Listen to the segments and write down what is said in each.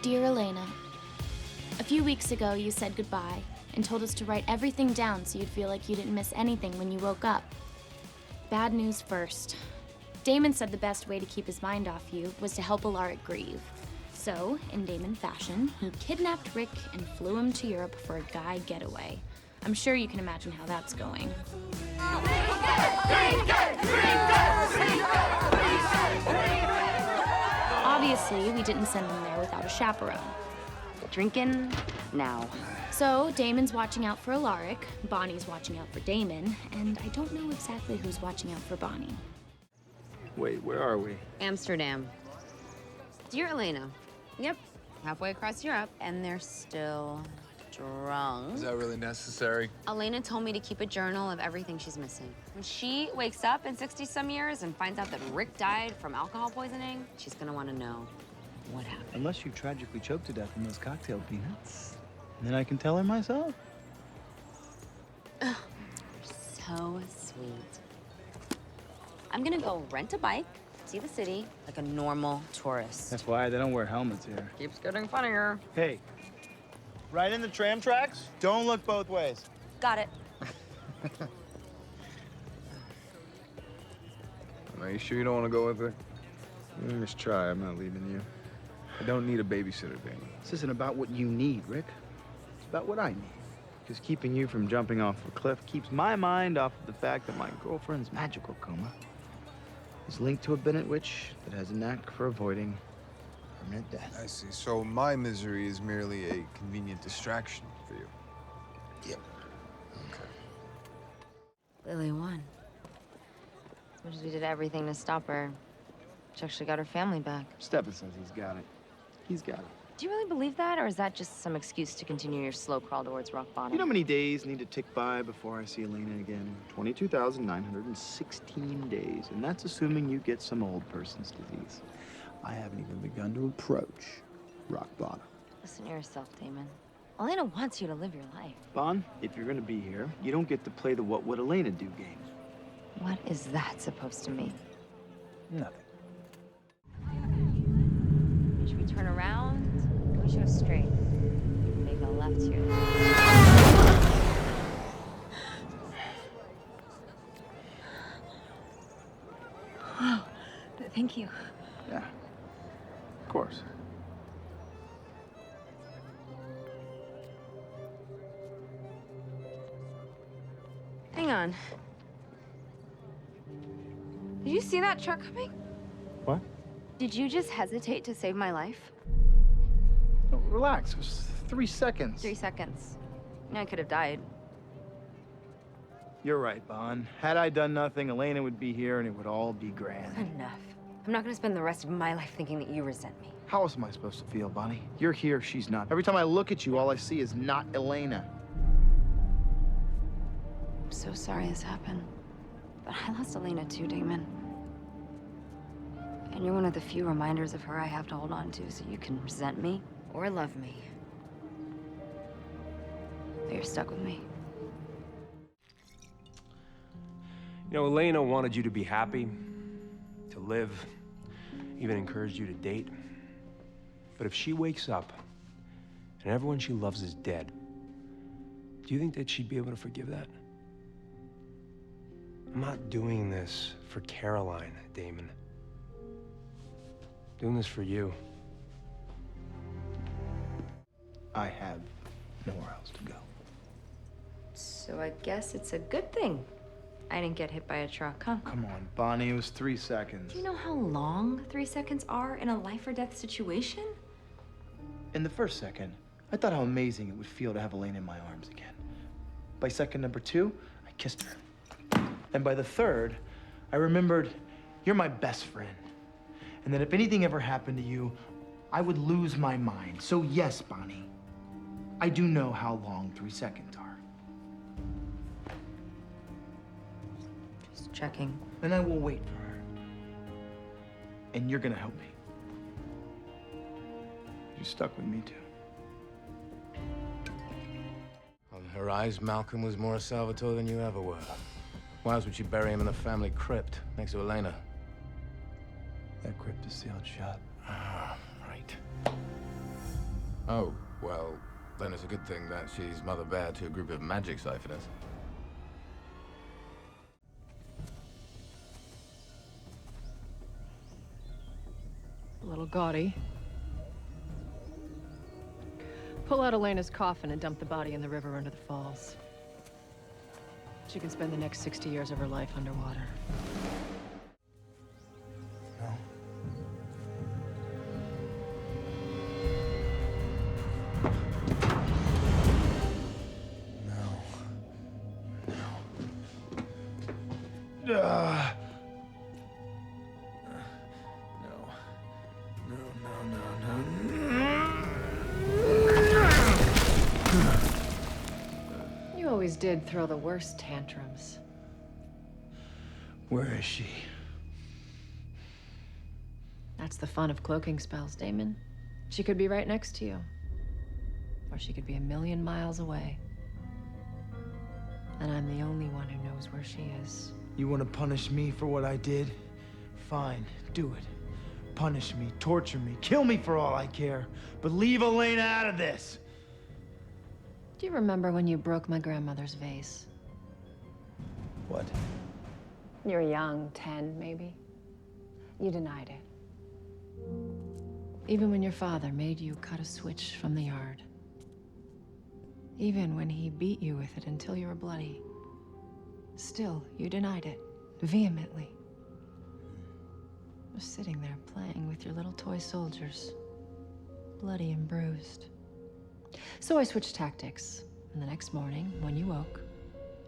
Dear Elena, a few weeks ago you said goodbye and told us to write everything down so you'd feel like you didn't miss anything when you woke up. Bad news first. Damon said the best way to keep his mind off you was to help Alaric grieve. So, in Damon fashion, he kidnapped Rick and flew him to Europe for a guy getaway. I'm sure you can imagine how that's going. Obviously, we didn't send him there without a chaperone. Drinking now. So, Damon's watching out for Alaric, Bonnie's watching out for Damon, and I don't know exactly who's watching out for Bonnie. Wait, where are we? Amsterdam. Dear Elena. Yep, halfway across Europe, and they're still drunk. Is that really necessary? Elena told me to keep a journal of everything she's missing. When she wakes up in 60-some years and finds out that Rick died from alcohol poisoning, she's gonna want to know what happened. Unless you tragically choked to death in those cocktail peanuts. And then I can tell her myself. Ugh, so sweet. I'm gonna go rent a bike, see the city, like a normal tourist. That's why they don't wear helmets here. Keeps getting funnier. Hey, right in the tram tracks, don't look both ways. Got it. Are you sure you don't want to go with her? Just try. I'm not leaving you. I don't need a babysitter, Damon. This isn't about what you need, Rick. It's about what I need. Because keeping you from jumping off a cliff keeps my mind off of the fact that my girlfriend's magical coma is linked to a Bennett witch that has a knack for avoiding permanent death. I see. So my misery is merely a convenient distraction for you. Yep. Okay. Lily won. As much as we did everything to stop her, she actually got her family back. Stepan says he's got it. He's got it. Do you really believe that, or is that just some excuse to continue your slow crawl towards rock bottom? You know how many days need to tick by before I see Elena again? 22,916 days, and that's assuming you get some old person's disease. I haven't even begun to approach rock bottom. Listen to yourself, Damon. Elena wants you to live your life. Bon, if you're gonna be here, you don't get to play the what would Elena do game. What is that supposed to mean? Nothing. Should we turn around? We should go straight. Maybe go left here. Wow. Thank you. Yeah. Of course. Hang on. Did you see that truck coming? What? Did you just hesitate to save my life? No, relax. It was 3 seconds. 3 seconds. I could have died. You're right, Bon. Had I done nothing, Elena would be here and it would all be grand. Enough. I'm not gonna spend the rest of my life thinking that you resent me. How else am I supposed to feel, Bonnie? You're here, she's not. Every time I look at you, all I see is not Elena. I'm so sorry this happened. But I lost Elena too, Damon. And you're one of the few reminders of her I have to hold on to so you can resent me or love me. But you're stuck with me. You know, Elena wanted you to be happy, to live, even encouraged you to date. But if she wakes up and everyone she loves is dead, do you think that she'd be able to forgive that? I'm not doing this for Caroline, Damon. I'm doing this for you. I have nowhere else to go. So I guess it's a good thing I didn't get hit by a truck, huh? Come on, Bonnie, it was 3 seconds. Do you know how long 3 seconds are in a life or death situation? In the first second, I thought how amazing it would feel to have Elena in my arms again. By second number 2, I kissed her. And by the third, I remembered you're my best friend. And that if anything ever happened to you, I would lose my mind. So yes, Bonnie, I do know how long 3 seconds are. Just checking. And I will wait for her. And you're gonna help me. You stuck with me too. In her eyes, Malcolm was more a Salvatore than you ever were. Why else would she bury him in the family crypt next to Elena? That crypt is sealed shut. Ah, right. Oh, well, then it's a good thing that she's Mother Bear to a group of magic siphoners. A little gaudy. Pull out Elena's coffin and dump the body in the river under the falls. She can spend the next 60 years of her life underwater. No. No. You always did throw the worst tantrums. Where is she? That's the fun of cloaking spells, Damon. She could be right next to you. Or she could be a million miles away. And I'm the only one who knows where she is. You want to punish me for what I did? Fine, do it. Punish me, torture me, kill me for all I care. But leave Elena out of this! Do you remember when you broke my grandmother's vase? What? You were young, 10 maybe. You denied it. Even when your father made you cut a switch from the yard. Even when he beat you with it until you were bloody. Still, you denied it, vehemently. You're sitting there playing with your little toy soldiers, bloody and bruised. So I switched tactics, and the next morning, when you woke,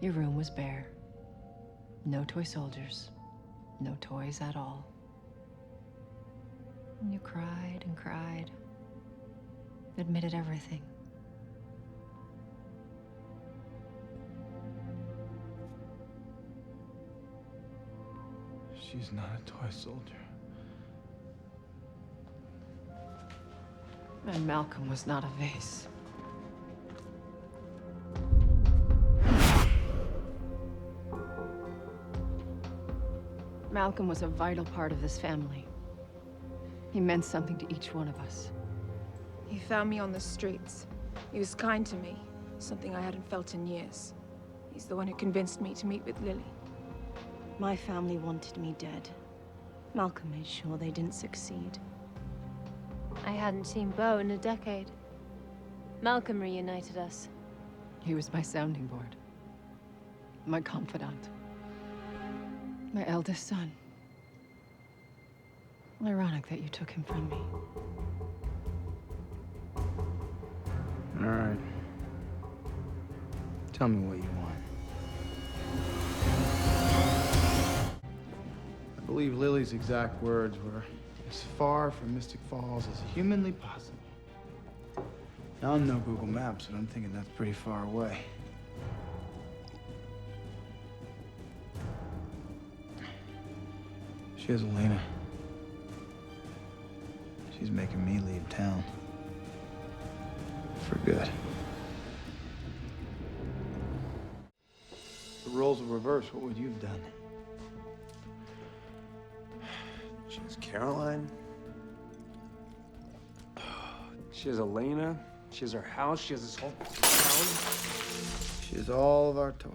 your room was bare. No toy soldiers, no toys at all. And you cried and cried, admitted everything. She's not a toy soldier. And Malcolm was not a vase. Malcolm was a vital part of this family. He meant something to each one of us. He found me on the streets. He was kind to me, something I hadn't felt in years. He's the one who convinced me to meet with Lily. My family wanted me dead. Malcolm made sure they didn't succeed. I hadn't seen Beau in a decade. Malcolm reunited us. He was my sounding board. My confidant. My eldest son. Ironic that you took him from me. All right. Tell me what you want. I believe Lily's exact words were, as far from Mystic Falls as humanly possible. Now, I'm no Google Maps, but I'm thinking that's pretty far away. She has Elena. She's making me leave town. For good. The roles were reversed. What would you have done? She has Caroline. She has Elena. She has her house. She has this whole town. She has all of our toys.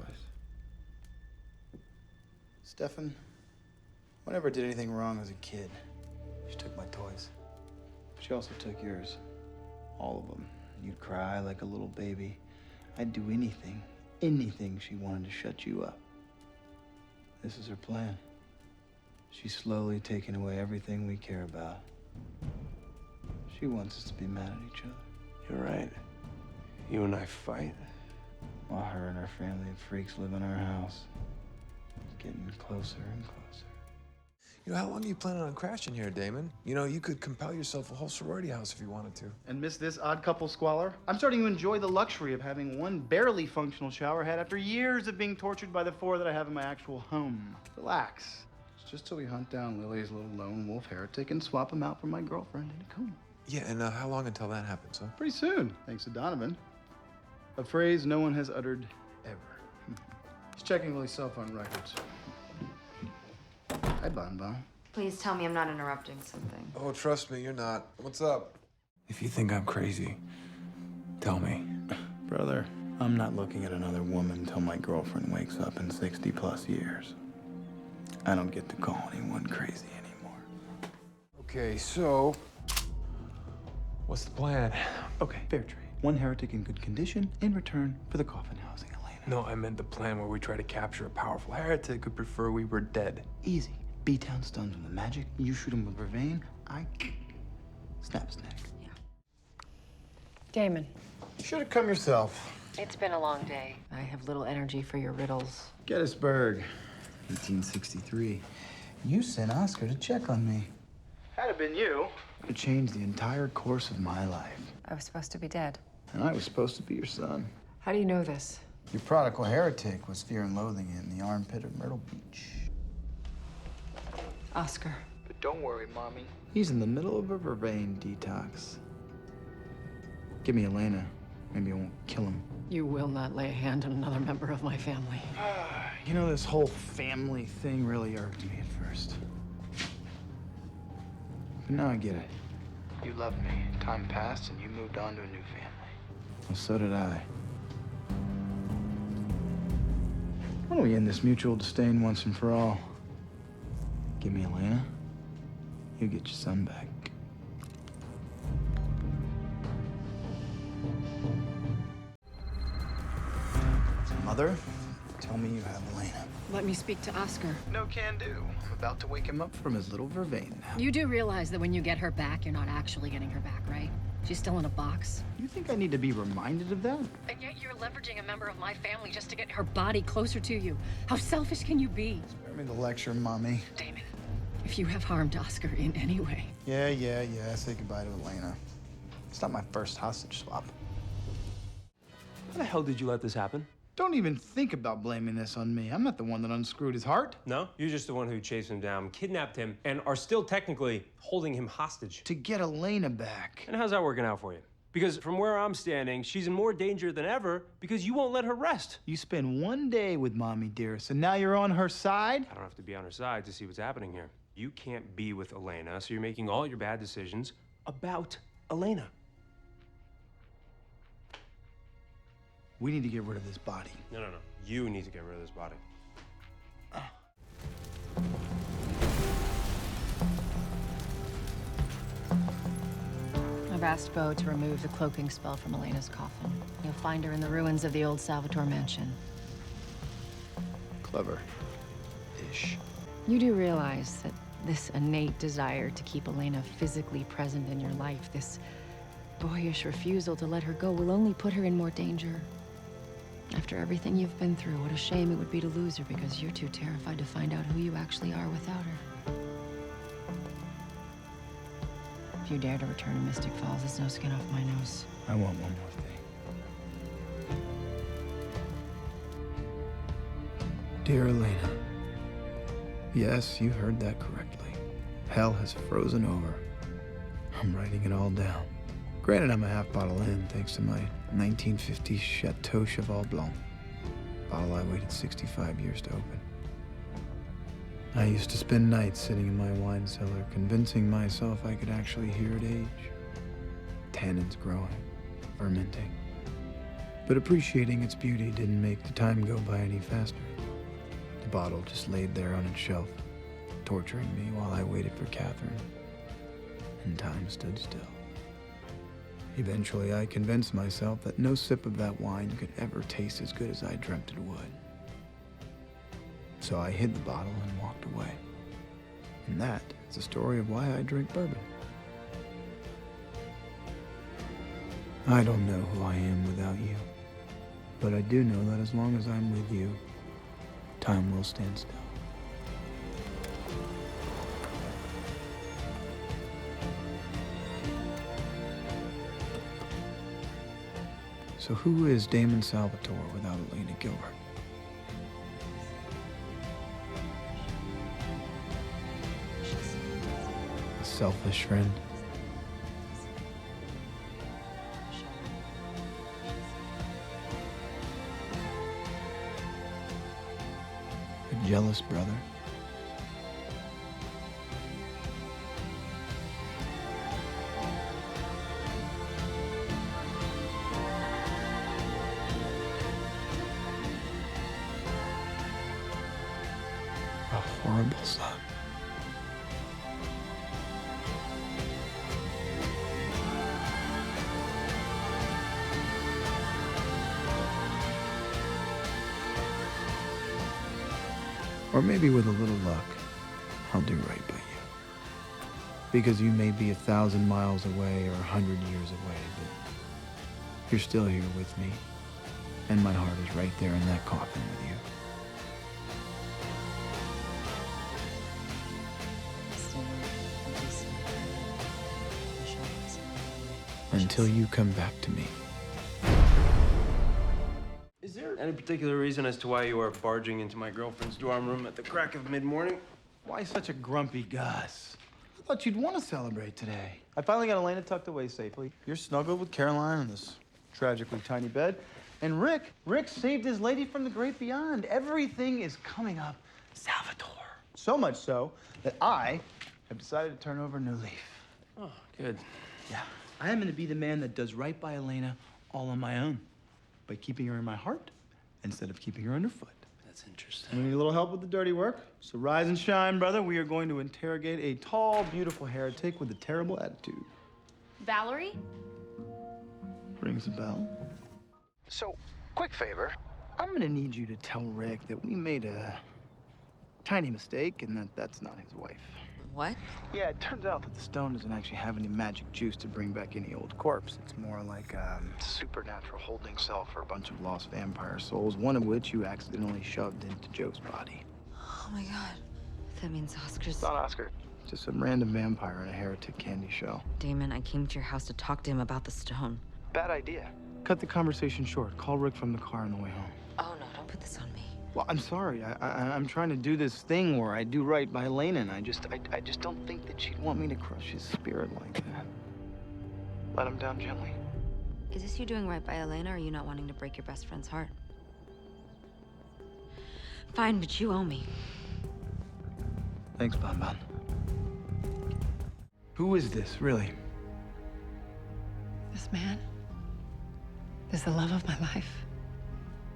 Stefan, I never did anything wrong as a kid. She took my toys. But she also took yours. All of them. You'd cry like a little baby. I'd do anything she wanted to shut you up. This is her plan. She's slowly taking away everything we care about. She wants us to be mad at each other. You're right. You and I fight. While her and her family of freaks live in our house. It's getting closer and closer. You know, how long are you planning on crashing here, Damon? You know, you could compel yourself a whole sorority house if you wanted to. And miss this odd couple squalor? I'm starting to enjoy the luxury of having one barely functional shower head after years of being tortured by the 4 that I have in my actual home. Relax. It's just till we hunt down Lily's little lone wolf heretic and swap him out for my girlfriend in a coma. Yeah, and how long until that happens, huh? Pretty soon, thanks to Donovan. A phrase no one has uttered ever. He's checking Lily's cell phone records. Hi, Bon Bon. Please tell me I'm not interrupting something. Oh, trust me, you're not. What's up? If you think I'm crazy, tell me. Brother, I'm not looking at another woman until my girlfriend wakes up in 60+ years. I don't get to call anyone crazy anymore. Okay, so what's the plan? Okay, fair trade. One heretic in good condition in return for the coffin housing Elena. No, I meant the plan where we try to capture a powerful heretic who prefer we were dead. Easy. B-Town stuns with the magic, you shoot him with vervain, I snap his neck. Yeah. Damon. You should have come yourself. It's been a long day. I have little energy for your riddles. Gettysburg, 1863. You sent Oscar to check on me. Had it been you, it would change the entire course of my life. I was supposed to be dead. And I was supposed to be your son. How do you know this? Your prodigal heretic was Fear and Loathing in the armpit of Myrtle Beach. Oscar. But don't worry, Mommy. He's in the middle of a vervain detox. Give me Elena. Maybe I won't kill him. You will not lay a hand on another member of my family. You know, this whole family thing really irked me at first. But now I get it. You loved me. Time passed and you moved on to a new family. Well, so did I. Why don't we end this mutual disdain once and for all? Give me Elena. You get your son back. Mother, tell me you have Elena. Let me speak to Oscar. No can do. I'm about to wake him up from his little vervain nap. You do realize that when you get her back, you're not actually getting her back, right? She's still in a box. You think I need to be reminded of that? And yet you're leveraging a member of my family just to get her body closer to you. How selfish can you be? Spare me the lecture, Mommy. Damon, if you have harmed Oscar in any way. Yeah. Say goodbye to Elena. It's not my first hostage swap. How the hell did you let this happen? Don't even think about blaming this on me. I'm not the one that unscrewed his heart. No, you're just the one who chased him down, kidnapped him, and are still technically holding him hostage. To get Elena back. And how's that working out for you? Because from where I'm standing, she's in more danger than ever because you won't let her rest. You spend one day with Mommy, dearest, and now you're on her side? I don't have to be on her side to see what's happening here. You can't be with Elena, so you're making all your bad decisions about Elena. We need to get rid of this body. No. You need to get rid of this body. I've asked Bo to remove the cloaking spell from Elena's coffin. You'll find her in the ruins of the old Salvatore mansion. Clever-ish. You do realize that this innate desire to keep Elena physically present in your life, this boyish refusal to let her go, will only put her in more danger. After everything you've been through, what a shame it would be to lose her because you're too terrified to find out who you actually are without her. If you dare to return to Mystic Falls, there's no skin off my nose. I want one more thing. Dear Elena, yes, you heard that correctly. Hell has frozen over. I'm writing it all down. Granted, I'm a half bottle in, thanks to my 1950 Chateau Cheval Blanc. Bottle I waited 65 years to open. I used to spend nights sitting in my wine cellar, convincing myself I could actually hear it age. Tannins growing, fermenting. But appreciating its beauty didn't make the time go by any faster. The bottle just laid there on its shelf, torturing me while I waited for Catherine. And time stood still. Eventually, I convinced myself that no sip of that wine could ever taste as good as I dreamt it would. So I hid the bottle and walked away. And that is the story of why I drink bourbon. I don't know who I am without you, but I do know that as long as I'm with you, time will stand still. So who is Damon Salvatore without Elena Gilbert? A selfish friend? A jealous brother? horrible son. Or maybe with a little luck, I'll do right by you. Because you may be 1,000 miles away or 100 years away, but you're still here with me. And my heart is right there in that coffin with you. Until you come back to me. Is there any particular reason as to why you are barging into my girlfriend's dorm room at the crack of mid-morning? Why such a grumpy Gus? I thought you'd want to celebrate today. I finally got Elena tucked away safely. You're snuggled with Caroline in this tragically tiny bed. And Rick saved his lady from the great beyond. Everything is coming up Salvatore. So much so that I have decided to turn over a new leaf. Oh, good. Yeah, I am gonna be the man that does right by Elena all on my own. By keeping her in my heart instead of keeping her underfoot. That's interesting. We need a little help with the dirty work. So rise and shine, brother. We are going to interrogate a tall, beautiful heretic with a terrible attitude. Valerie? Rings a bell. So, quick favor. I'm gonna need you to tell Rick that we made a tiny mistake and that that's not his wife. What? Yeah, it turns out that the stone doesn't actually have any magic juice to bring back any old corpse. It's more like a supernatural holding cell for a bunch of lost vampire souls, one of which you accidentally shoved into Joe's body. Oh my God. That means Oscar's... It's not Oscar. Just some random vampire in a heretic candy shell. Damon, I came to your house to talk to him about the stone. Bad idea. Cut the conversation short. Call Rick from the car on the way home. Oh no, don't put this on me. Well, I'm sorry. I'm trying to do this thing where I do right by Elena, and I just don't think that she'd want me to crush his spirit like that. Let him down gently. Is this you doing right by Elena, or are you not wanting to break your best friend's heart? Fine, but you owe me. Thanks, Bon. Who is this, really? This man is the love of my life.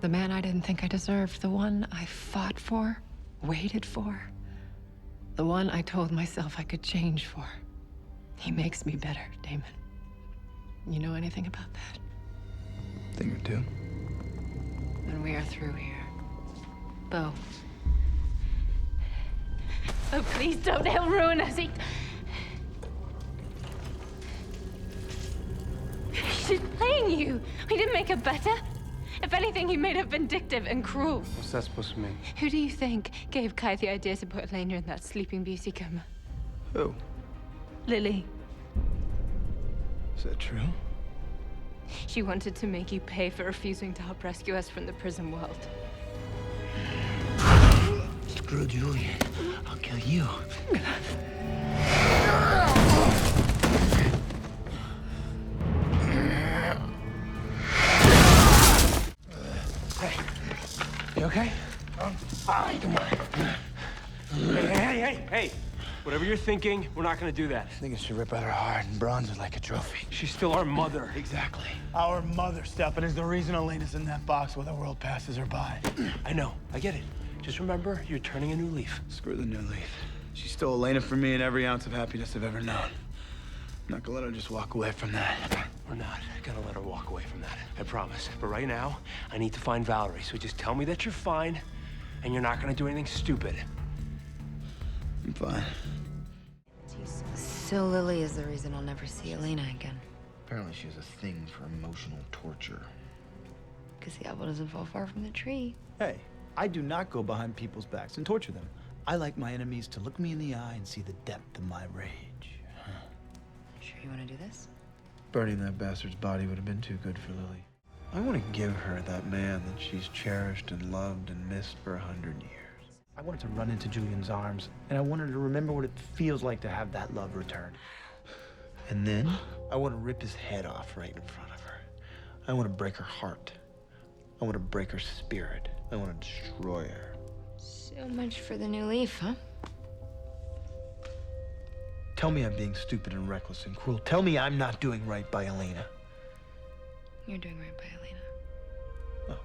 The man I didn't think I deserved. The one I fought for, waited for. The one I told myself I could change for. He makes me better, Damon. You know anything about that? Thing or two. When we are through here. Bo. Oh, please don't. He'll ruin us. He's playing you. He didn't make her better. If anything, he made her vindictive and cruel. What's that supposed to mean? Who do you think gave Kai the idea to put Elena in that Sleeping Beauty coma? Who? Lily. Is that true? She wanted to make you pay for refusing to help rescue us from the prison world. Screw Julian. I'll kill you. Hey, you okay? I'm fine. Come on. Hey! Whatever you're thinking, we're not gonna do that. I think it should rip out her heart and bronze her like a trophy. She's still our mother. Exactly. Our mother, Stefan, is the reason Elena's in that box while the world passes her by. I know, I get it. Just remember, you're turning a new leaf. Screw the new leaf. She stole Elena from me and every ounce of happiness I've ever known. I'm not gonna let her just walk away from that. We're not gonna let her walk away from that, I promise. But right now, I need to find Valerie, so just tell me that you're fine, and you're not gonna do anything stupid. I'm fine. So Lily is the reason I'll never see Elena again. Apparently she has a thing for emotional torture. Because the apple doesn't fall far from the tree. Hey, I do not go behind people's backs and torture them. I like my enemies to look me in the eye and see the depth of my rage. Sure you want to do this? Burning that bastard's body would have been too good for Lily. I want to give her that man that she's cherished and loved and missed for 100 years. I wanted to run into Julian's arms, and I wanted to remember what it feels like to have that love returned. And then I want to rip his head off right in front of her. I want to break her heart. I want to break her spirit. I want to destroy her. So much for the new leaf, huh? Tell me I'm being stupid and reckless and cruel. Tell me I'm not doing right by Elena. You're doing right by Elena. Oh,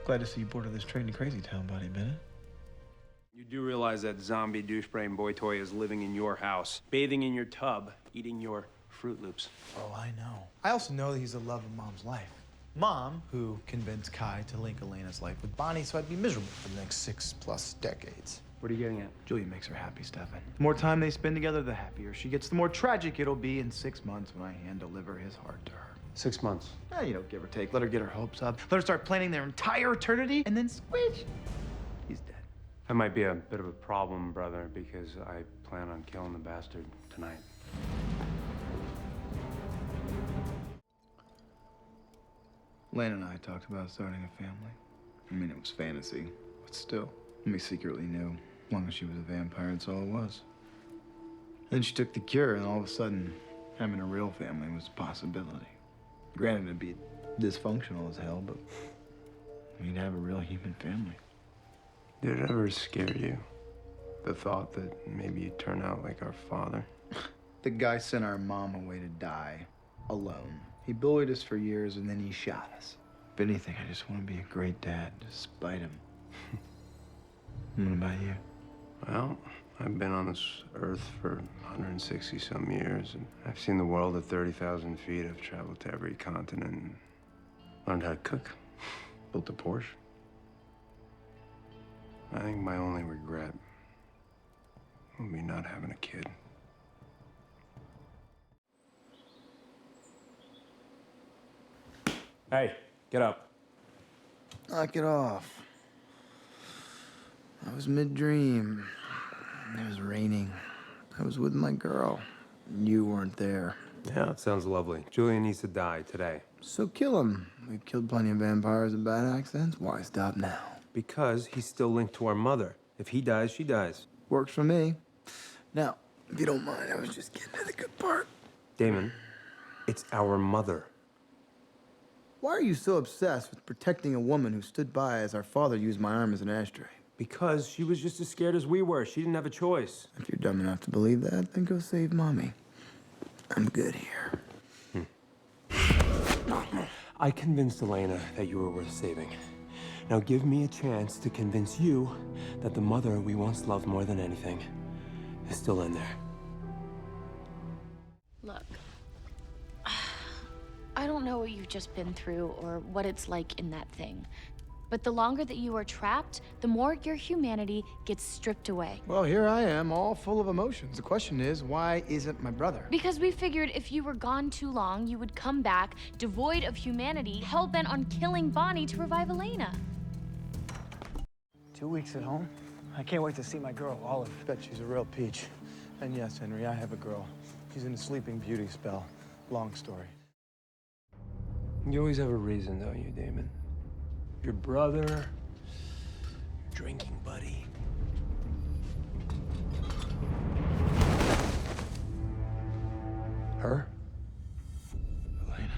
glad to see you boarded this train to Crazy Town, buddy, Bennett. You do realize that zombie douche-brain boy toy is living in your house, bathing in your tub, eating your Fruit Loops. Oh, I know. I also know that he's the love of Mom's life. Mom, who convinced Kai to link Elena's life with Bonnie so I'd be miserable for the next 6+ decades. What are you getting at? Julia makes her happy, Stefan. The more time they spend together, the happier she gets. The more tragic it'll be in 6 months when I hand-deliver his heart to her. 6 months. You know, give or take. Let her get her hopes up. Let her start planning their entire eternity, and then squish, he's dead. That might be a bit of a problem, brother, because I plan on killing the bastard tonight. Lane and I talked about starting a family. I mean, it was fantasy, but still. We secretly knew. As long as she was a vampire, that's all it was. Then she took the cure, and all of a sudden, having a real family was a possibility. Granted, it'd be dysfunctional as hell, but we'd have a real human family. Did it ever scare you? The thought that maybe you'd turn out like our father? The guy sent our mom away to die, alone. He bullied us for years, and then he shot us. If anything, I just want to be a great dad, despite him. What about you? Well, I've been on this earth for 160-some years, and I've seen the world at 30,000 feet. I've traveled to every continent and learned how to cook, built a Porsche. I think my only regret would be not having a kid. Hey, get up. Knock it off. I was mid-dream. It was raining. I was with my girl. You weren't there. Yeah, it sounds lovely. Julian needs to die today. So kill him. We've killed plenty of vampires in bad accidents. Why stop now? Because he's still linked to our mother. If he dies, she dies. Works for me. Now, if you don't mind, I was just getting to the good part. Damon, it's our mother. Why are you so obsessed with protecting a woman who stood by as our father used my arm as an ashtray? Because she was just as scared as we were. She didn't have a choice. If you're dumb enough to believe that, then go save Mommy. I'm good here. I convinced Elena that you were worth saving. Now give me a chance to convince you that the mother we once loved more than anything is still in there. Look, I don't know what you've just been through or what it's like in that thing. But the longer that you are trapped, the more your humanity gets stripped away. Well, here I am, all full of emotions. The question is, why isn't my brother? Because we figured if you were gone too long, you would come back, devoid of humanity, hell-bent on killing Bonnie to revive Elena. 2 weeks at home? I can't wait to see my girl, Olive. Bet she's a real peach. And yes, Henry, I have a girl. She's in a sleeping beauty spell. Long story. You always have a reason, don't you, Damon? Your brother, your drinking buddy. Her? Elena.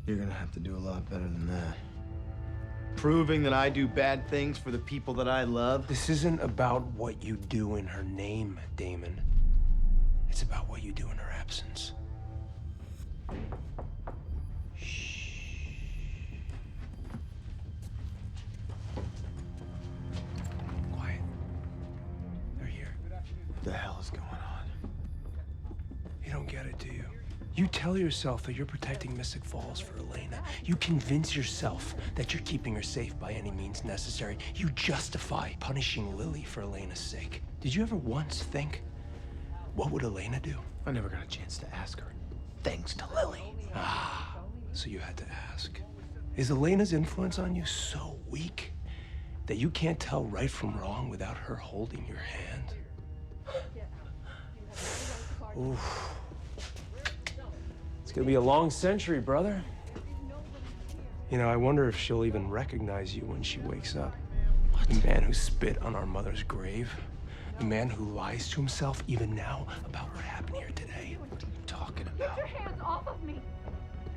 You're gonna have to do a lot better than that. Proving that I do bad things for the people that I love? This isn't about what you do in her name, Damon. It's about what you do in her absence. Quiet. They're here. What the hell is going on? You don't get it, do you? You tell yourself that you're protecting Mystic Falls for Elena. You convince yourself that you're keeping her safe by any means necessary. You justify punishing Lily for Elena's sake. Did you ever once think, what would Elena do? I never got a chance to ask her. Thanks to Lily. Ah, so you had to ask. Is Elena's influence on you so weak that you can't tell right from wrong without her holding your hand? Oof. It's gonna be a long century, brother. You know, I wonder if she'll even recognize you when she wakes up. What? The man who spit on our mother's grave. The man who lies to himself even now about what happened here today. What are you talking about? Get your hands off of me!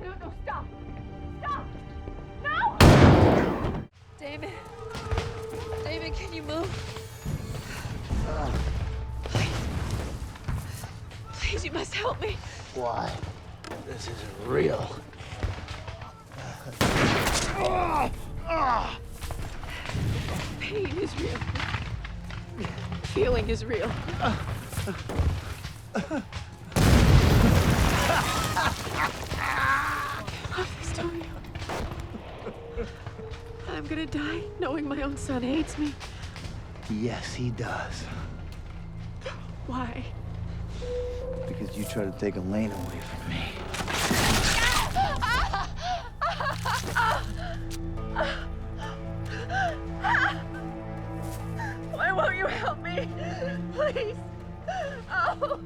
No, stop! Stop! No! Damon. Damon, can you move? Please, you must help me. Why? This isn't real. Pain is real. Feeling is real. Please tell me. I'm gonna die knowing my own son hates me. Yes, he does. Why? Because you tried to take Elena away from me. Why won't you help me? Please. Oh.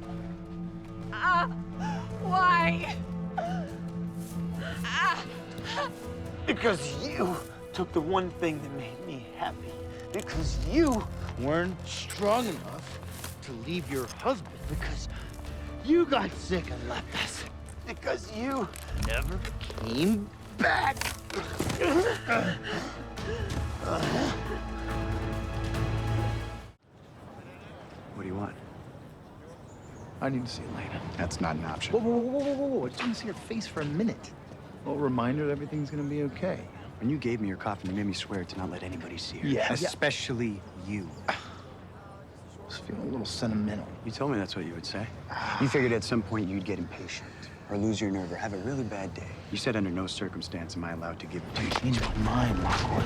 Why? Because you took the one thing that made me happy. Because you weren't strong enough to leave your husband. Because you got sick and left us. Because you never came back. What do you want? I need to see Elena. That's not an option. Whoa. I just want to see her face for a minute. A little reminder that everything's gonna be okay. When you gave me your coffin, you made me swear to not let anybody see her. Yeah. Especially you. I was feeling a little sentimental. You told me that's what you would say. You figured at some point you'd get impatient, or lose your nerve, or have a really bad day. You said under no circumstance am I allowed to give it to you. Change my mind, Lockless.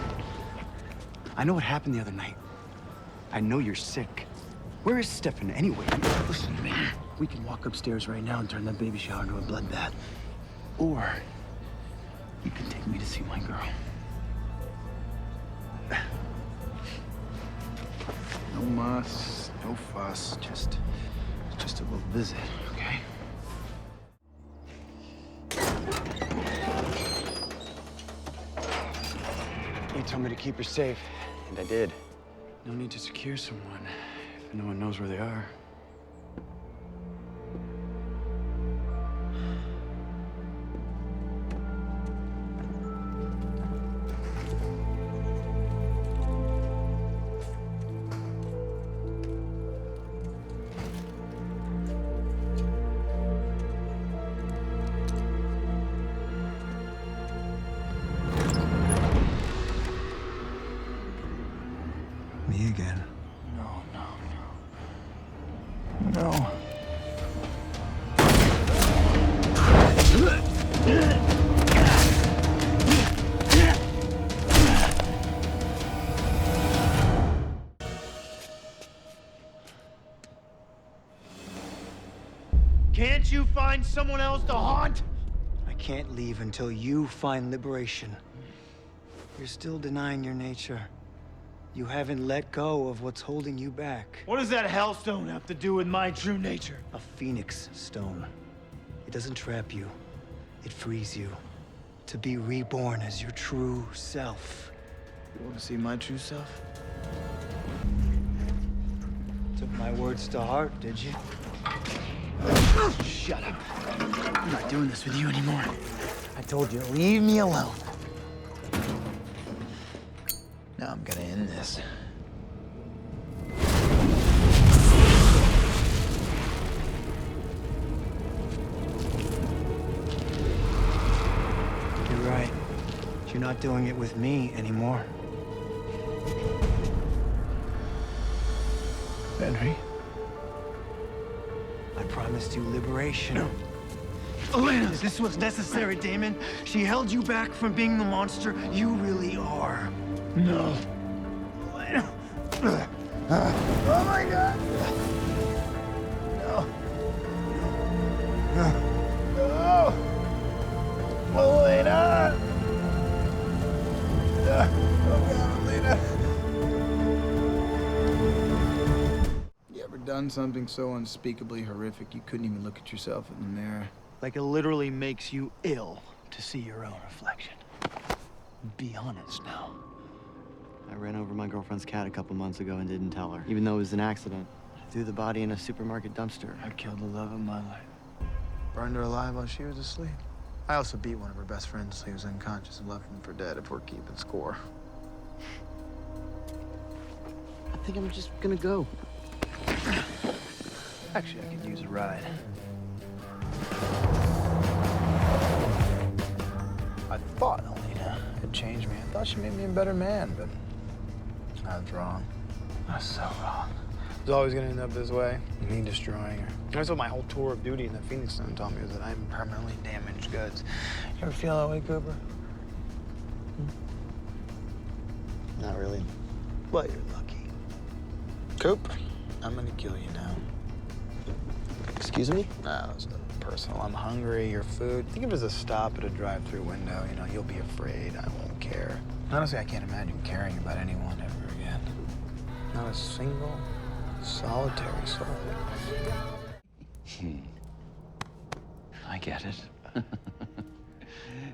I know what happened the other night. I know you're sick. Where is Stefan anyway? Listen to me. We can walk upstairs right now and turn that baby shower into a bloodbath. Or you can take me to see my girl. No muss, no fuss, just a little visit, okay? You told me to keep her safe, and I did. No need to secure someone if no one knows where they are. Me again. No. Can't you find someone else to haunt? I can't leave until you find liberation. You're still denying your nature. You haven't let go of what's holding you back. What does that hellstone have to do with my true nature? A phoenix stone. It doesn't trap you. It frees you to be reborn as your true self. You want to see my true self? Took my words to heart, did you? Shut up. I'm not doing this with you anymore. I told you to leave me alone. Now I'm gonna end this. You're right. You're not doing it with me anymore. Henry? I promised you liberation. Elena! This was necessary, Damon. She held you back from being the monster you really are. No. Elena. Oh my God. No. No. Elena. Oh God, Elena. You ever done something so unspeakably horrific you couldn't even look at yourself in the mirror? Like it literally makes you ill to see your own reflection. Be honest now. I ran over my girlfriend's cat a couple months ago and didn't tell her, even though it was an accident. I threw the body in a supermarket dumpster. I killed the love of my life. Burned her alive while she was asleep. I also beat one of her best friends till he was unconscious and left him for dead if we're keeping score. I think I'm just gonna go. Actually, I could use a ride. I thought Elena had changed me. I thought she made me a better man, but I was wrong. I was so wrong. It was always gonna end up this way, me destroying her. That's what my whole tour of duty in the Phoenix Zone taught me, was that I'm permanently damaged goods. You ever feel that way, Cooper? Not really. Well, you're lucky. Coop, I'm gonna kill you now. Excuse me? No, it's nothing personal. I'm hungry, your food. Think of it as a stop at a drive-through window. You know, you'll be afraid. I won't care. Honestly, I can't imagine caring about anyone ever again. Not a single, solitary soul. I get it.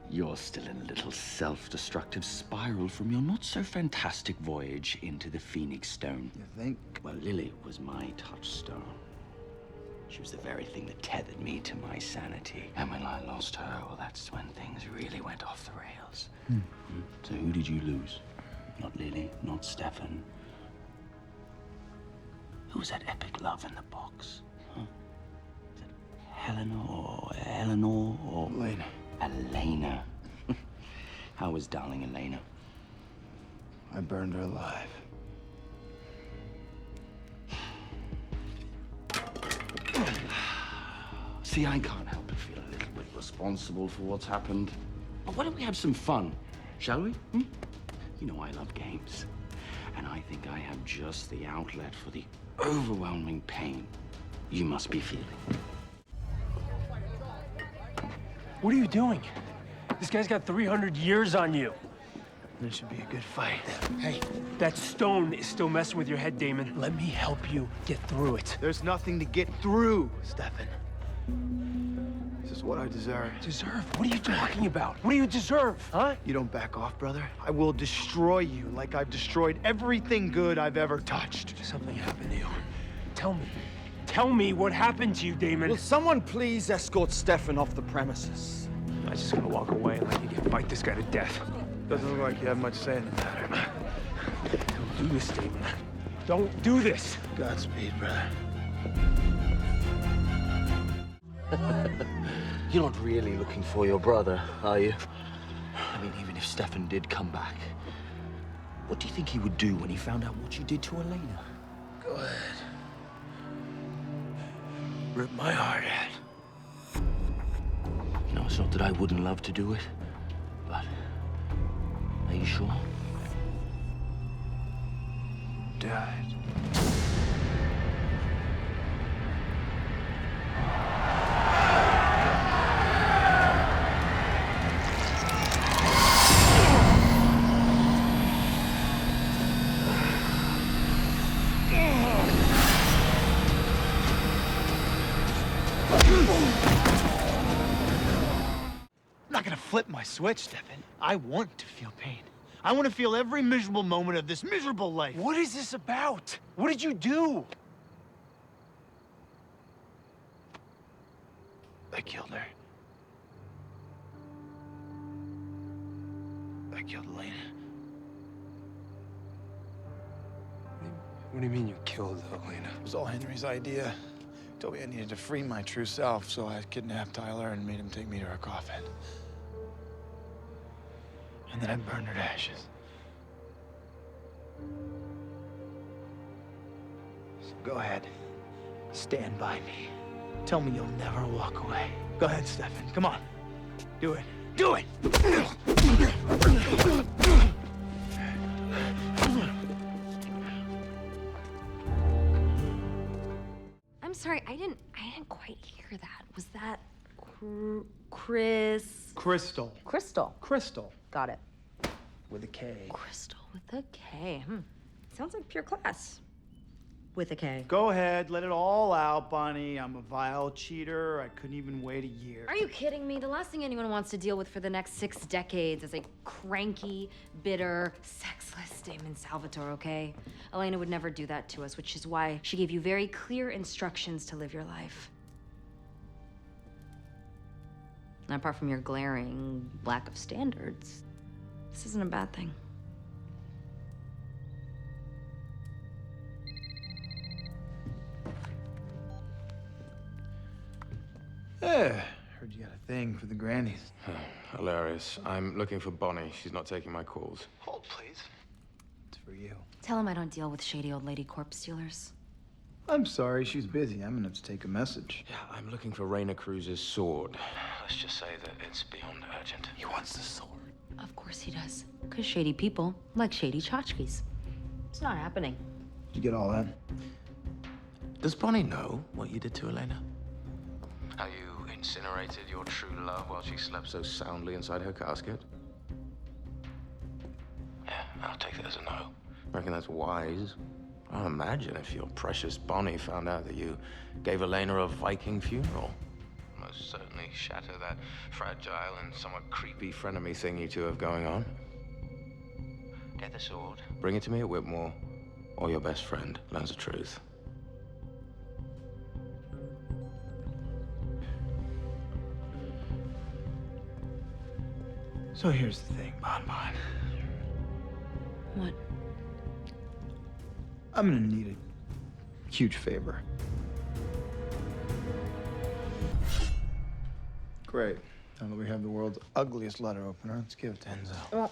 You're still in a little self-destructive spiral from your not-so-fantastic voyage into the Phoenix Stone. You think? Well, Lily was my touchstone. She was the very thing that tethered me to my sanity. And when I lost her, well, that's when things really went off the rails. So who did you lose? Not Lily, not Stefan. Who was that epic love in the box? Huh? Was it Helena or Eleanor or... Elena. Elena. How was darling Elena? I burned her alive. See, I can't help but feel a little bit responsible for what's happened. But why don't we have some fun, shall we? You know I love games. And I think I have just the outlet for the overwhelming pain you must be feeling. What are you doing? This guy's got 300 years on you. This should be a good fight. Hey, that stone is still messing with your head, Damon. Let me help you get through it. There's nothing to get through, Stefan. This is what I deserve. Deserve? What are you talking about? What do you deserve, huh? You don't back off, brother. I will destroy you like I've destroyed everything good I've ever touched. Something happened to you. Tell me. Tell me what happened to you, Damon. Will someone please escort Stefan off the premises? I'm just gonna walk away and let you fight this guy to death. Doesn't look like you have much say in the matter. Don't do this, Damon. Don't do this. Godspeed, brother. You're not really looking for your brother, are you? I mean, even if Stefan did come back, what do you think he would do when he found out what you did to Elena? Go ahead. Rip my heart out. No, it's not that I wouldn't love to do it, but are you sure? Died. I'm not gonna flip my switch, Stefan. I want to feel pain. I want to feel every miserable moment of this miserable life. What is this about? What did you do? I killed her. I killed Elena. What do you mean you killed Elena? It was all Henry's idea. He told me I needed to free my true self, so I kidnapped Tyler and made him take me to her coffin. And then I burned her to ashes. So go ahead. Stand by me. Tell me you'll never walk away. Go ahead, Stefan. Come on. Do it. Do it! I'm sorry, I didn't quite hear that. Was that Chris? Crystal. Crystal. Crystal. Got it. With a K. Crystal with a K. Sounds like pure class. With a K. Go ahead, let it all out, Bonnie. I'm a vile cheater. I couldn't even wait a year. Are you kidding me? The last thing anyone wants to deal with for the next 6 decades is a cranky, bitter, sexless Damon Salvatore, okay? Elena would never do that to us, which is why she gave you very clear instructions to live your life. And apart from your glaring lack of standards, this isn't a bad thing. Yeah, heard you got a thing for the grannies. Hilarious. I'm looking for Bonnie. She's not taking my calls. Hold, please. It's for you. Tell him I don't deal with shady old lady corpse stealers. I'm sorry, she's busy. I'm gonna have to take a message. Yeah, I'm looking for Raina Cruz's sword. Let's just say that it's beyond urgent. He wants the sword. Of course he does. Because shady people like shady tchotchkes. It's not happening. Did you get all that? Does Bonnie know what you did to Elena? How you incinerated your true love while she slept so soundly inside her casket? Yeah, I'll take that as a no. I reckon that's wise. I'll imagine if your precious Bonnie found out that you gave Elena a Viking funeral. Most certainly shatter that fragile and somewhat creepy frenemy thing you two have going on. Get the sword, bring it to me at Whitmore, or your best friend learns the truth. So here's the thing, Bon Bon. What? I'm gonna need a huge favor. Great. Now that we have the world's ugliest letter opener, let's give it to Enzo. Well,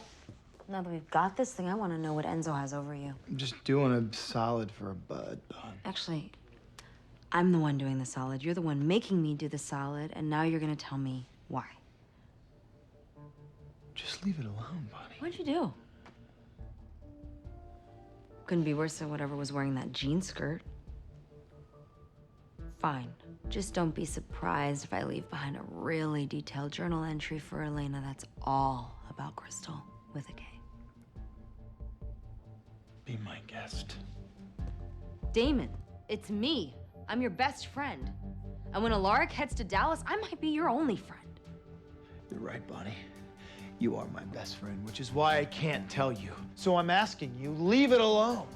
now that we've got this thing, I want to know what Enzo has over you. I'm just doing a solid for a bud, Bon. Actually, I'm the one doing the solid. You're the one making me do the solid, and now you're gonna tell me why. Just leave it alone, Bonnie. What'd you do? Couldn't be worse than whatever was wearing that jean skirt. Fine. Just don't be surprised if I leave behind a really detailed journal entry for Elena that's all about Crystal with a K. Be my guest. Damon, it's me. I'm your best friend. And when Alaric heads to Dallas, I might be your only friend. You're right, Bonnie. You are my best friend, which is why I can't tell you. So I'm asking you, leave it alone.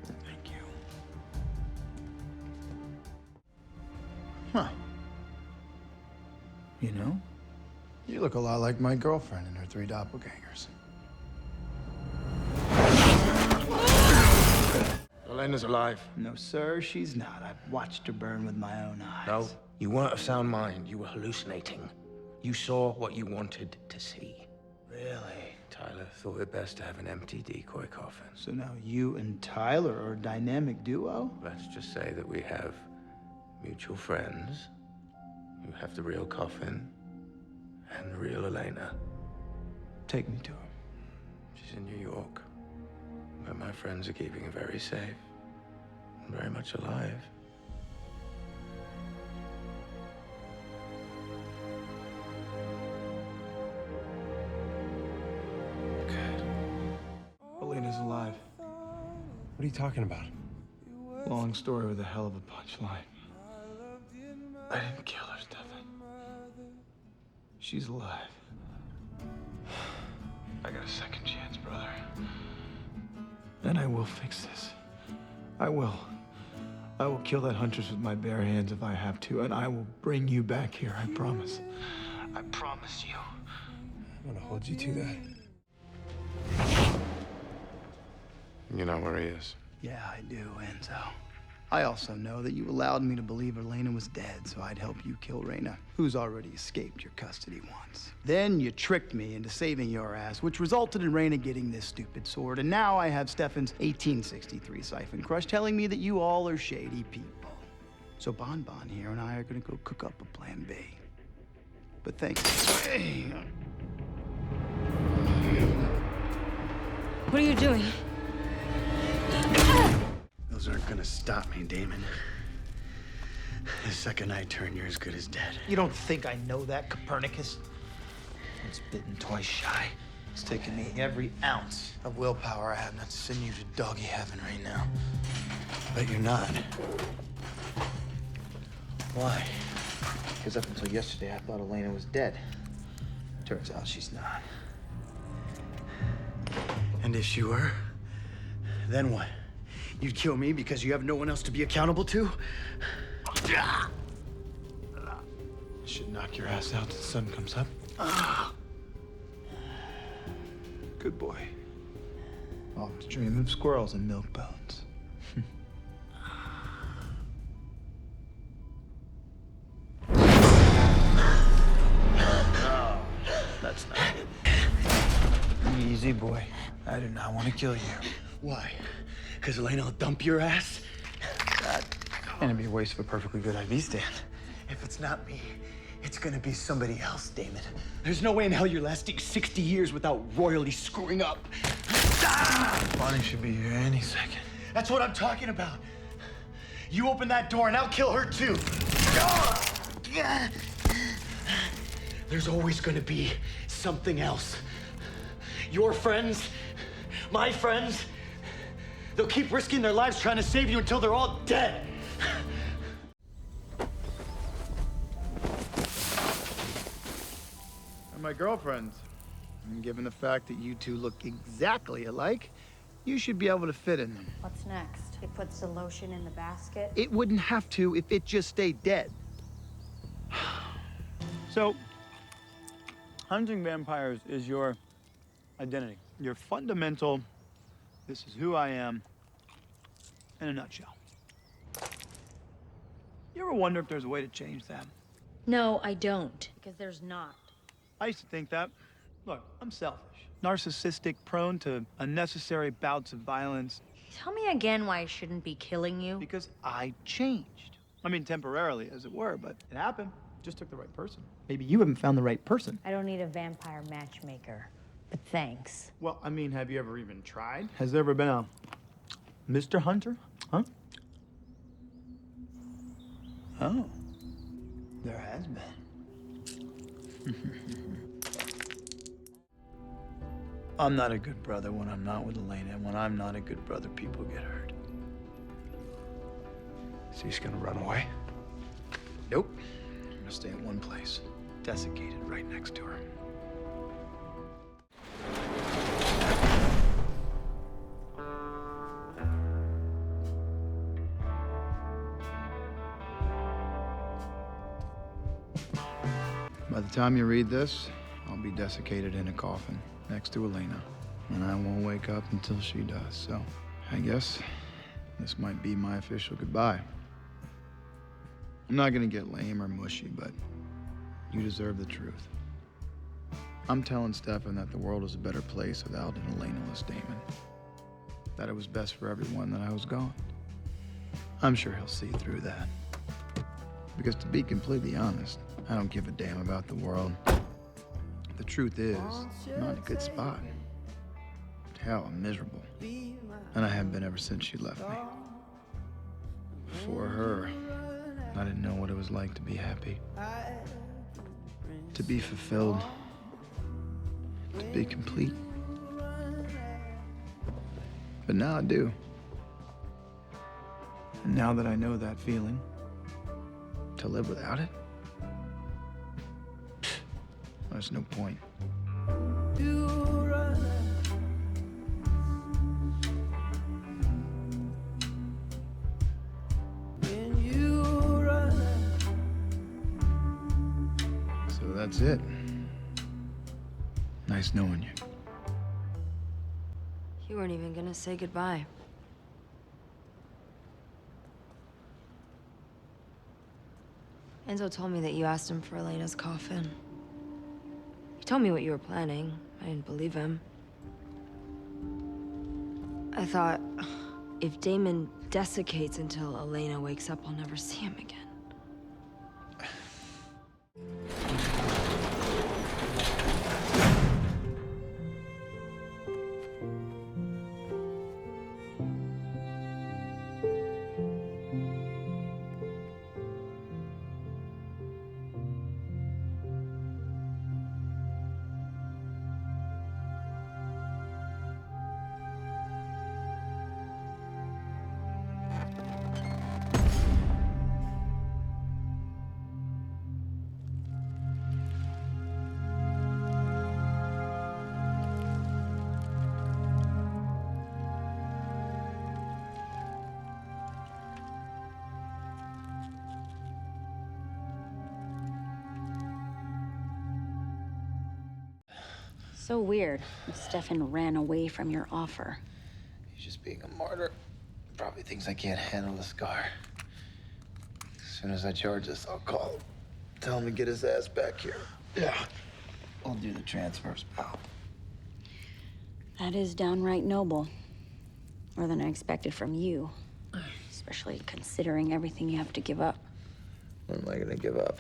Thank you. Huh. You know, you look a lot like my girlfriend and her 3 doppelgangers. Elena's alive. No, sir, she's not. I've watched her burn with my own eyes. No, you weren't of sound mind. You were hallucinating. You saw what you wanted to see. Really? Tyler thought it best to have an empty decoy coffin. So now you and Tyler are a dynamic duo? Let's just say that we have mutual friends who have the real coffin and the real Elena. Take me to her. She's in New York, where my friends are keeping her very safe and very much alive. Elena's alive. What are you talking about? Long story with a hell of a punchline. I didn't kill her, Stefan. She's alive. I got a second chance, brother. And I will fix this. I will. I will kill that huntress with my bare hands if I have to, and I will bring you back here, I promise. I promise you. I'm gonna hold you to that. You know where he is? Yeah, I do, Enzo. I also know that you allowed me to believe Elena was dead, so I'd help you kill Raina, who's already escaped your custody once. Then you tricked me into saving your ass, which resulted in Raina getting this stupid sword, and now I have Stefan's 1863 siphon crush telling me that you all are shady people. So Bon Bon here and I are gonna go cook up a plan B. But thanks. What are you doing? Those aren't gonna stop me, Damon. The second I turn, you're as good as dead. You don't think I know that, Copernicus? Once bitten, twice shy. It's taken me every ounce of willpower I have not to send you to doggy heaven right now. But you're not. Why? Because up until yesterday, I thought Elena was dead. Turns out she's not. And if she were, then what? You'd kill me because you have no one else to be accountable to? I should knock your ass out till the sun comes up. Good boy. Always dream of squirrels and milk bones. Easy, boy. I do not want to kill you. Why? Because Elena will dump your ass? And it'd be a waste of a perfectly good IV stand. If it's not me, it's gonna be somebody else, Damon. There's no way in hell you're lasting 60 years without royally screwing up. Bonnie should be here any second. That's what I'm talking about. You open that door and I'll kill her too. There's always gonna be something else. Your friends, my friends, they'll keep risking their lives trying to save you until they're all dead. They're my girlfriends. And given the fact that you two look exactly alike, you should be able to fit in them. What's next? It puts the lotion in the basket? It wouldn't have to if it just stayed dead. So, hunting vampires is your identity. Your fundamental, this is who I am, in a nutshell. You ever wonder if there's a way to change that? No, I don't. Because there's not. I used to think that. Look, I'm selfish, narcissistic, prone to unnecessary bouts of violence. Tell me again why I shouldn't be killing you. Because I changed. I mean, temporarily, as it were, but it happened. Just took the right person. Maybe you haven't found the right person. I don't need a vampire matchmaker, but thanks. Well, I mean, have you ever even tried? Has there ever been a Mr. Hunter? Huh? Oh, there has been. I'm not a good brother when I'm not with Elena, and when I'm not a good brother, people get hurt. So he's gonna run away? Nope. I'm gonna stay in one place, desiccated right next to her. By the time you read this, I'll be desiccated in a coffin next to Elena, and I won't wake up until she does, so I guess this might be my official goodbye. I'm not gonna get lame or mushy, but you deserve the truth. I'm telling Stefan that the world is a better place without an Elena-less Damon. That it was best for everyone that I was gone. I'm sure he'll see through that. Because to be completely honest, I don't give a damn about the world. The truth is, I'm not in a good spot. Hell, I'm miserable. And I have been ever since she left me. Before her, I didn't know what it was like to be happy. To be fulfilled. To be complete. But now I do. And now that I know that feeling, to live without it, there's no point. So that's it. Nice knowing you. You weren't even gonna say goodbye. Enzo told me that you asked him for Elena's coffin. He told me what you were planning. I didn't believe him. I thought, if Damon desiccates until Elena wakes up, I'll never see him again. So weird. Stefan ran away from your offer. He's just being a martyr. Probably thinks I can't handle the scar. As soon as I charge this, I'll call him. Tell him to get his ass back here. Yeah. I'll do the transfers, pal. That is downright noble. More than I expected from you. Especially considering everything you have to give up. What am I gonna give up?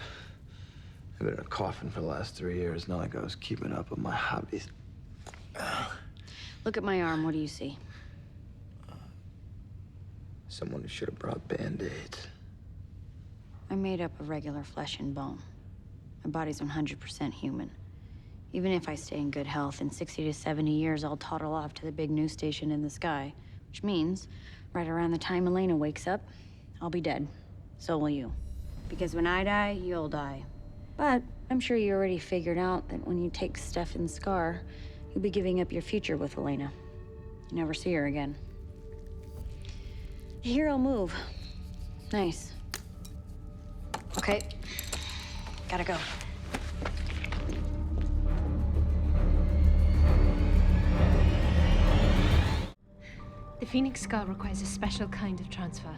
I've been in a coffin for the last 3 years, not like I was keeping up with my hobbies. Look at my arm, what do you see? Someone who should have brought Band-Aids. I'm made up of regular flesh and bone. My body's 100% human. Even if I stay in good health, in 60 to 70 years, I'll toddle off to the big news station in the sky. Which means, right around the time Elena wakes up, I'll be dead. So will you. Because when I die, you'll die. But I'm sure you already figured out that when you take Stefan's scar, you'll be giving up your future with Elena. You never see her again. The hero move. Nice. Okay. Gotta go. The Phoenix Scar requires a special kind of transfer.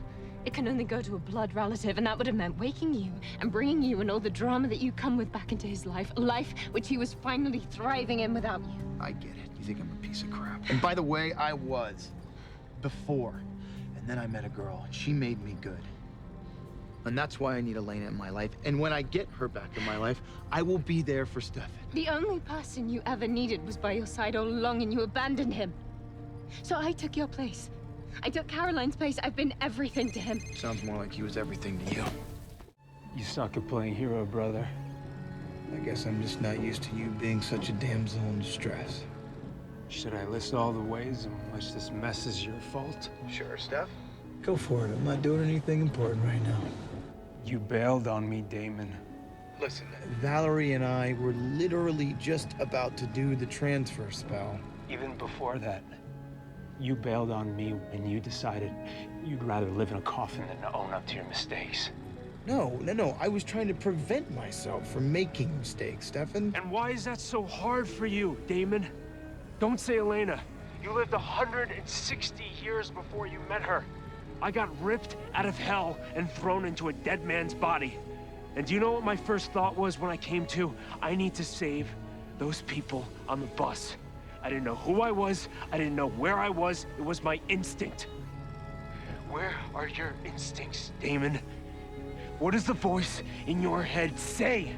It can only go to a blood relative, and that would have meant waking you and bringing you and all the drama that you come with back into his life, a life which he was finally thriving in without you. I get it. You think I'm a piece of crap. And by the way, I was. Before. And then I met a girl, and she made me good. And that's why I need Elena in my life. And when I get her back in my life, I will be there for Stefan. The only person you ever needed was by your side all along, and you abandoned him. So I took your place. I took Caroline's place. I've been everything to him. Sounds more like he was everything to you. You suck at playing hero, brother. I guess I'm just not used to you being such a damsel in distress. Should I list all the ways in which this mess is your fault? Sure, Steph. Go for it. I'm not doing anything important right now. You bailed on me, Damon. Listen, Valerie and I were literally just about to do the transfer spell. Even before that, you bailed on me when you decided you'd rather live in a coffin than to own up to your mistakes. No. I was trying to prevent myself from making mistakes, Stefan. And why is that so hard for you, Damon? Don't say Elena. You lived 160 years before you met her. I got ripped out of hell and thrown into a dead man's body. And do you know what my first thought was when I came to? I need to save those people on the bus. I didn't know who I was. I didn't know where I was. It was my instinct. Where are your instincts, Damon? What does the voice in your head say?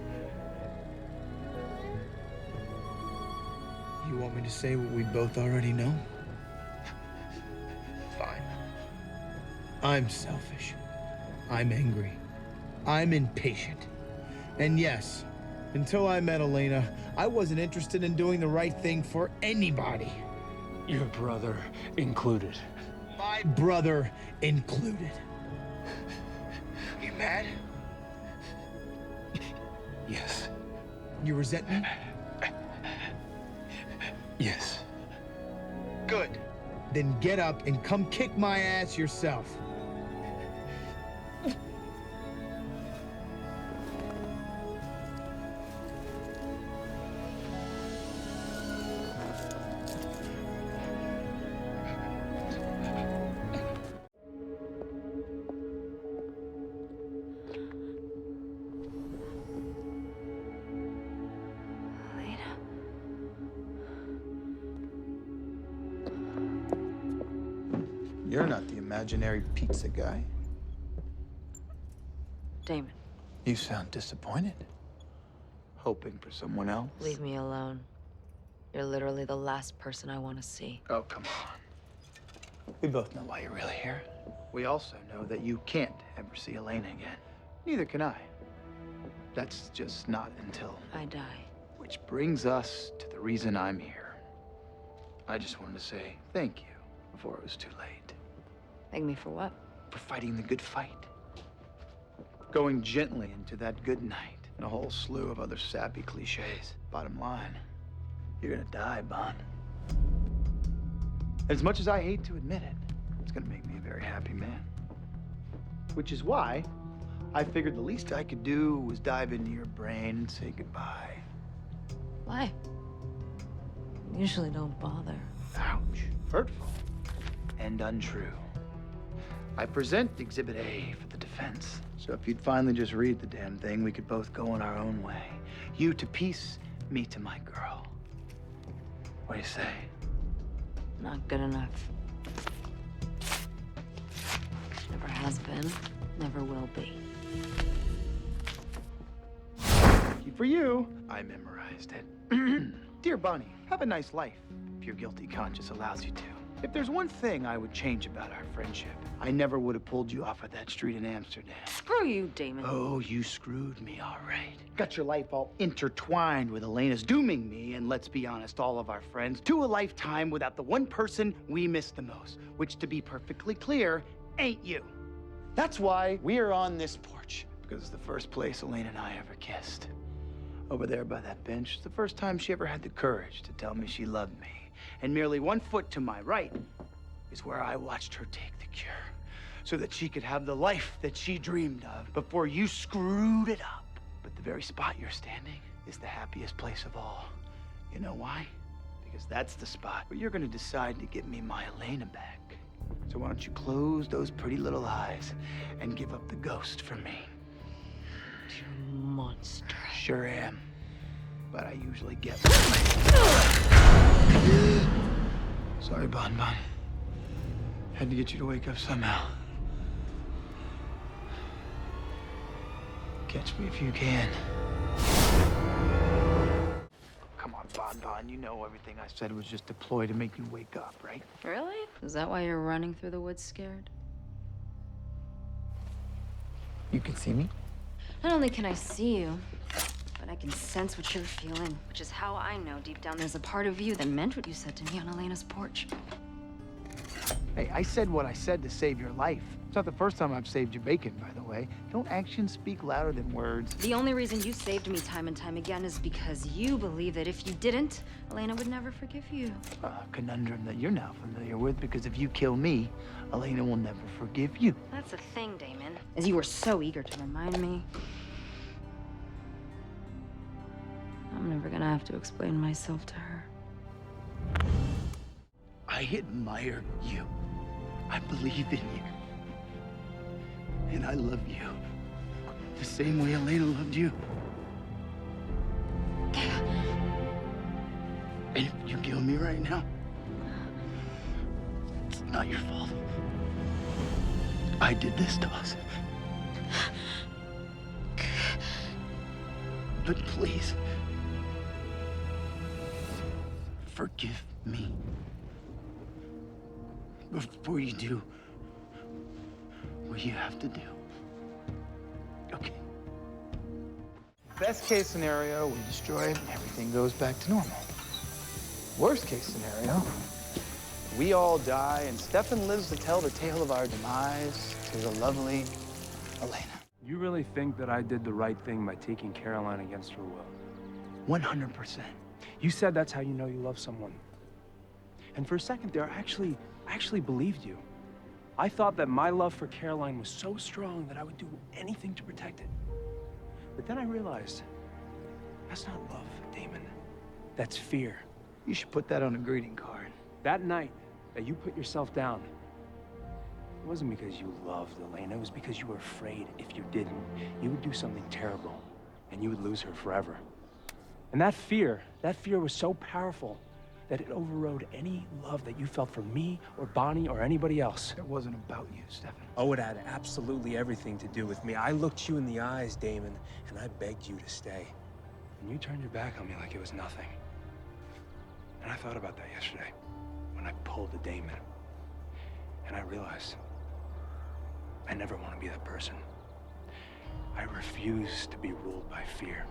You want me to say what we both already know? Fine. I'm selfish. I'm angry. I'm impatient. And yes, until I met Elena, I wasn't interested in doing the right thing for anybody. Your brother included. My brother included. You mad? Yes. You resent me? Yes. Good. Then get up and come kick my ass yourself. You're not the imaginary pizza guy. Damon, You sound disappointed. Hoping for someone else. leave me alone. You're literally the last person I want to see. Oh, come on. We both know why you're really here. We also know that you can't ever see Elena again. Neither can I. That's just not until... I die. Which brings us to the reason I'm here. I just wanted to say thank you before it was too late. Thank me for what? For fighting the good fight. Going gently into that good night. And a whole slew of other sappy cliches. Bottom line, you're gonna die, Bon. As much as I hate to admit it, it's gonna make me a very happy man. Which is why I figured the least I could do was dive into your brain and say goodbye. Why? Usually don't bother. Ouch. Hurtful. And untrue. I present Exhibit A for the defense. So if you'd finally just read the damn thing, we could both go in our own way. You to peace, me to my girl. What do you say? Not good enough. Never has been, never will be. For you, I memorized it. Dear Bunny, have a nice life, if your guilty conscience allows you to. If there's one thing I would change about our friendship, I never would have pulled you off of that street in Amsterdam. Screw you, Damon. Oh, you screwed me, all right. Got your life all intertwined with Elena's, dooming me, and let's be honest, all of our friends, to a lifetime without the one person we miss the most, which, to be perfectly clear, ain't you. That's why we're on this porch, because it's the first place Elena and I ever kissed. Over there by that bench, the first time she ever had the courage to tell me she loved me. And merely 1 foot to my right is where I watched her take the cure, so that she could have the life that she dreamed of before you screwed it up. But the very spot you're standing is the happiest place of all. You know why? Because that's the spot where you're gonna decide to give me my Elena back. So why don't you close those pretty little eyes and give up the ghost for me? You monster. Sure am. But I usually get Sorry, Bon Bon. Had to get you to wake up somehow. Catch me if you can. Come on, Bon Bon. You know everything I said was just a ploy to make you wake up, right? Really? Is that why you're running through the woods scared? You can see me? Not only can I see you, but I can sense what you're feeling, which is how I know deep down there's a part of you that meant what you said to me on Elena's porch. Hey, I said what I said to save your life. It's not the first time I've saved your bacon, by the way. Don't actions speak louder than words? The only reason you saved me time and time again is because you believe that if you didn't, Elena would never forgive you. A conundrum that you're now familiar with, because if you kill me, Elena will never forgive you. That's the thing, Damon, as you were so eager to remind me. I'm never gonna have to explain myself to her. I admire you. I believe in you. And I love you. The same way Elena loved you. And if you kill me right now, it's not your fault. I did this to us. But please, forgive me. Before you do what you have to do. Okay. Best case scenario, we destroy it and everything goes back to normal. Worst case scenario, we all die and Stefan lives to tell the tale of our demise to the lovely Elena. You really think that I did the right thing by taking Caroline against her will? 100%. You said that's how you know you love someone. And for a second there, I actually believed you. I thought that my love for Caroline was so strong that I would do anything to protect it. But then I realized, that's not love, Damon. That's fear. You should put that on a greeting card. That night that you put yourself down, it wasn't because you loved Elena, it was because you were afraid if you didn't, you would do something terrible and you would lose her forever. And that fear was so powerful that it overrode any love that you felt for me or Bonnie or anybody else. It wasn't about you, Stefan. Oh, it had absolutely everything to do with me. I looked you in the eyes, Damon, and I begged you to stay. And you turned your back on me like it was nothing. And I thought about that yesterday when I pulled the Damon. And I realized I never want to be that person. I refuse to be ruled by fear.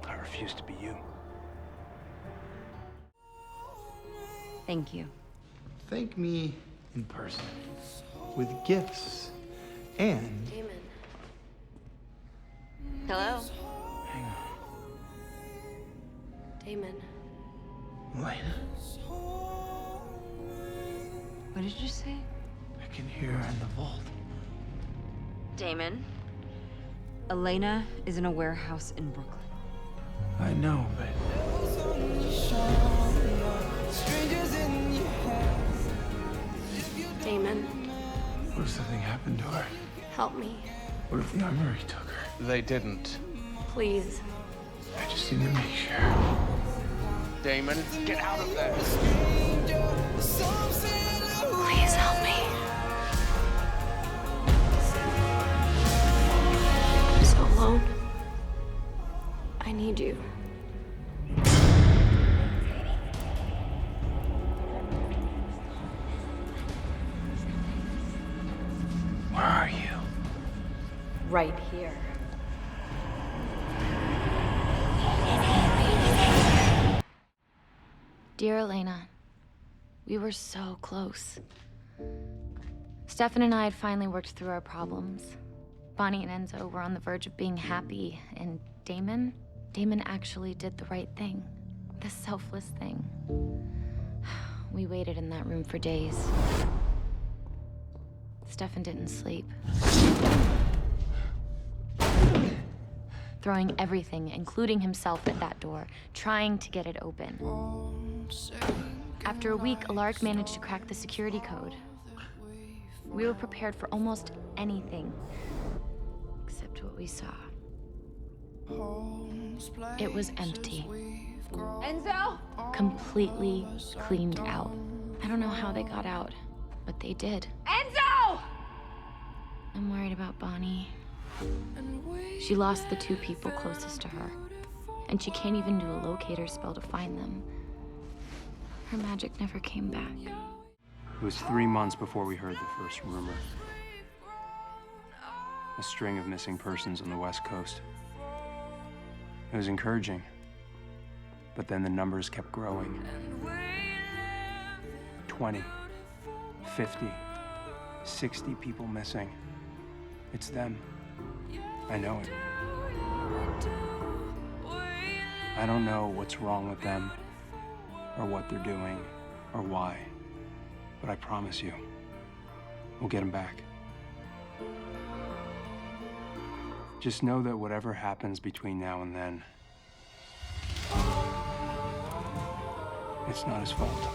I refuse to be you. Thank you. Thank me in person with gifts and... Damon. Hello? Hang on. Damon. Elena. What did you say? I can hear her in the vault. Damon. Elena is in a warehouse in Brooklyn. I know, but... Damon. What if something happened to her? Help me. What if the armory took her? They didn't. Please. I just need to make sure. Damon. Get out of there. Please help me. I'm so alone. I need you. Where are you? Right here. Dear Elena, we were so close. Stefan and I had finally worked through our problems. Bonnie and Enzo were on the verge of being happy, and Damon actually did the right thing. The selfless thing. We waited in that room for days. Stefan didn't sleep. Throwing everything, including himself, at that door, trying to get it open. After a week, Alaric managed to crack the security code. We were prepared for almost anything, except what we saw. It was empty. Enzo? Completely cleaned out. I don't know how they got out, but they did. Enzo! I'm worried about Bonnie. She lost the two people closest to her, and she can't even do a locator spell to find them. Her magic never came back. It was 3 months before we heard the first rumor. A string of missing persons on the West Coast. It was encouraging, but then the numbers kept growing. 20, 50, 60 people missing. It's them. I know it. I don't know what's wrong with them, or what they're doing, or why. But I promise you, we'll get them back. Just know that whatever happens between now and then, it's not his fault.